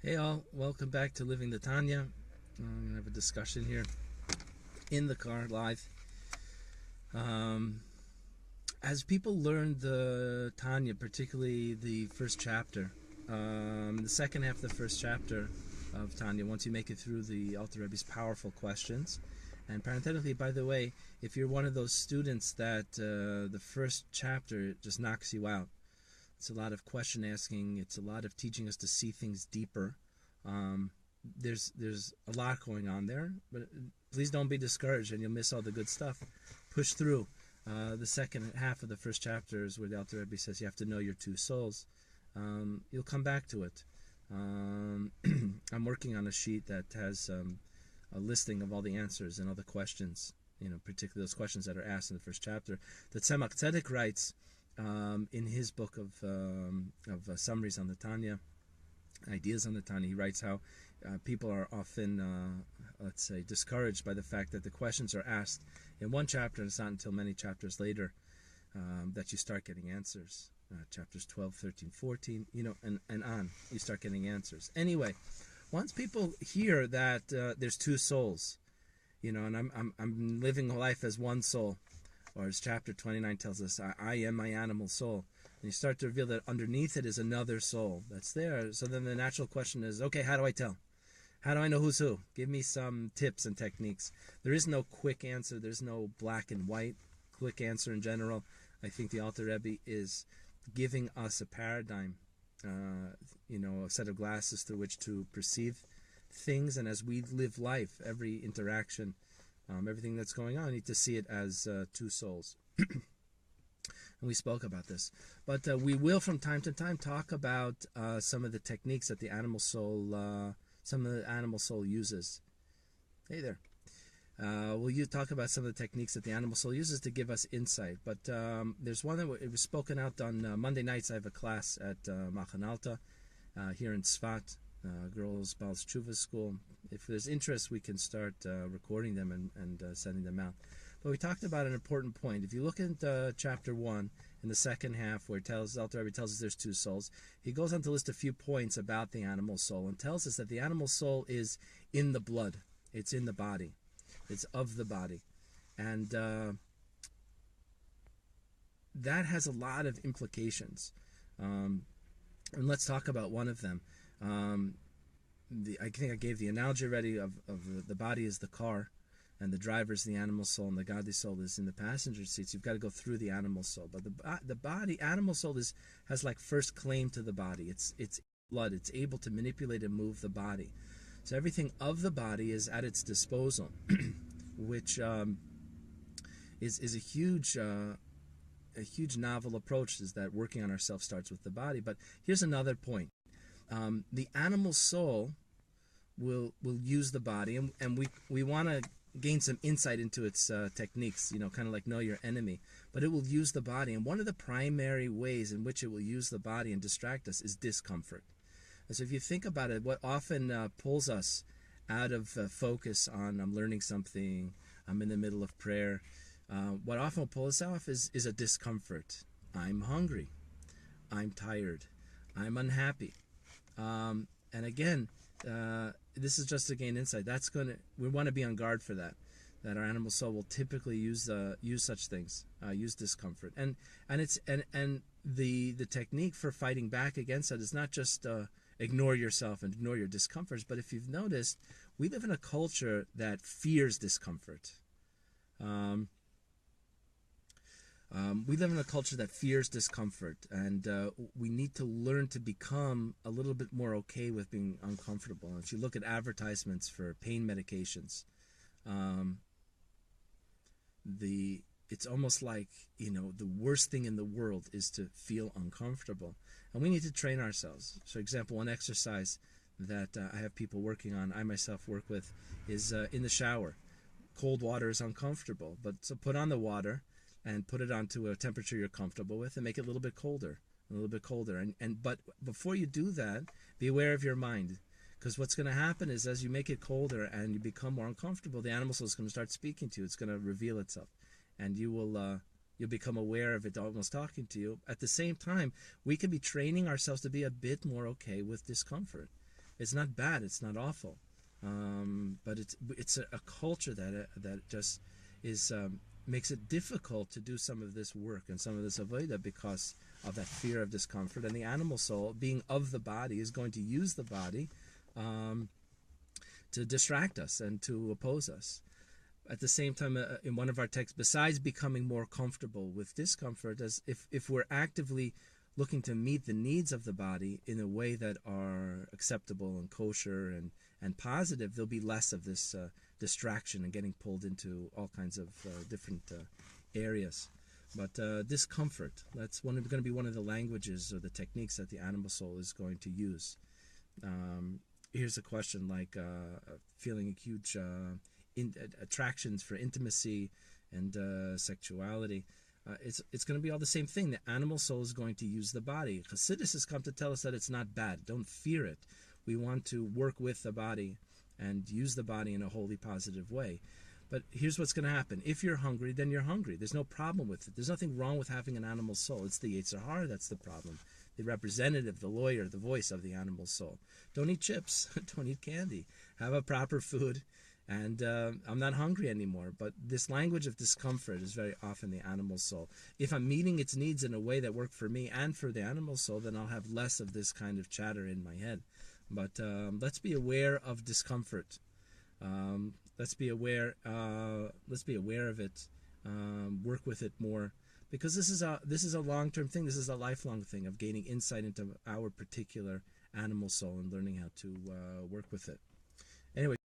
Hey all, welcome back to Living the Tanya. I'm going to have a discussion here in the car live. As people learn the Tanya, particularly the first chapter, the second half of the first chapter of Tanya, once you make it through the Alter Rebbe's powerful questions, and parenthetically, by the way, if you're one of those students that the first chapter just knocks you out, it's a lot of question asking. It's a lot of teaching us to see things deeper. There's a lot going on there, but please don't be discouraged and you'll miss all the good stuff. Push through. The second half of the first chapter is where the Alter Rebbe says you have to know your two souls. You'll come back to it. I'm working on a sheet that has a listing of all the answers and all the questions, particularly those questions that are asked in the first chapter. The Tzemach Tzedek writes in his book of summaries on the Tanya, ideas on the Tanya, he writes how people are often, let's say, discouraged by the fact that the questions are asked in one chapter, and it's not until many chapters later that you start getting answers. Chapters 12, 13, 14, and on. You start getting answers. Anyway, once people hear that there's two souls, and I'm living life as one soul, or as chapter 29 tells us, I am my animal soul. And you start to reveal that underneath it is another soul that's there. So then the natural question is, okay, how do I tell? How do I know who's who? Give me some tips and techniques. There is no quick answer. There's no black and white quick answer in general. I think the Alter Rebbe is giving us a paradigm, a set of glasses through which to perceive things. And as we live life, every interaction, everything that's going on, you need to see it as two souls. And we spoke about this. But we will from time to time talk about some of the techniques that the animal soul, uses. Hey there. We'll talk about some of the techniques that the animal soul uses to give us insight. But there's one that it was spoken out on Monday nights. I have a class at Machan Alta here in Tzfat, Girls Bal's Tshuva School. If there's interest, we can start recording them and sending them out. But we talked about an important point. If you look at chapter 1 in the second half, where Alter Rebbe tells us there's two souls, he goes on to list a few points about the animal soul and tells us that the animal soul is in the blood. It's in the body. It's of the body. And that has a lot of implications. And let's talk about one of them. I think I gave the analogy already of the body is the car, and the driver is the animal soul, and the godly soul is in the passenger seats. You've got to go through the animal soul. But the body, animal soul has like first claim to the body. It's blood. It's able to manipulate and move the body. So everything of the body is at its disposal, which is a huge novel approach. Is that working on ourselves starts with the body. But here's another point. The animal soul will use the body, and we want to gain some insight into its techniques, kind of like know your enemy. But it will use the body, and one of the primary ways in which it will use the body and distract us is discomfort. And so if you think about it, what often pulls us out of focus on I'm learning something, I'm in the middle of prayer, what often will pull us off is a discomfort. I'm hungry. I'm tired. I'm unhappy. And again, this is just to gain insight. We want to be on guard for that. That our animal soul will typically use such things, use discomfort, and the technique for fighting back against that is not just ignore yourself and ignore your discomforts, but if you've noticed, we live in a culture that fears discomfort. We live in a culture that fears discomfort, and we need to learn to become a little bit more okay with being uncomfortable. And if you look at advertisements for pain medications, it's almost like, the worst thing in the world is to feel uncomfortable. And we need to train ourselves. For example, one exercise that I have people working on, I myself work with, is in the shower. Cold water is uncomfortable, so put on the water and put it onto a temperature you're comfortable with and make it a little bit colder. But before you do that, be aware of your mind. Because what's going to happen is as you make it colder and you become more uncomfortable, the animal soul is going to start speaking to you. It's going to reveal itself. And you'll become aware of it almost talking to you. At the same time, we can be training ourselves to be a bit more okay with discomfort. It's not bad. It's not awful. But it's a culture that just is makes it difficult to do some of this work and some of this avodah because of that fear of discomfort. And the animal soul, being of the body, is going to use the body to distract us and to oppose us. At the same time, in one of our texts, besides becoming more comfortable with discomfort, as if we're actively looking to meet the needs of the body in a way that are acceptable and kosher and positive, there'll be less of this distraction and getting pulled into all kinds of different areas. But discomfort, that's going to be one of the languages or the techniques that the animal soul is going to use. Here's a question like feeling a huge attractions for intimacy and sexuality. It's going to be all the same thing. The animal soul is going to use the body. Chassidus has come to tell us that it's not bad. Don't fear it. We want to work with the body and use the body in a wholly positive way. But here's what's going to happen. If you're hungry, then you're hungry. There's no problem with it. There's nothing wrong with having an animal soul. It's the Yetzer Hara that's the problem. The representative, the lawyer, the voice of the animal soul. Don't eat chips. Don't eat candy. Have a proper food. And I'm not hungry anymore. But this language of discomfort is very often the animal soul. If I'm meeting its needs in a way that work for me and for the animal soul, then I'll have less of this kind of chatter in my head. But let's be aware of discomfort. Let's be aware of it. Work with it more, because this is a long-term thing. This is a lifelong thing of gaining insight into our particular animal soul and learning how to work with it. Anyway.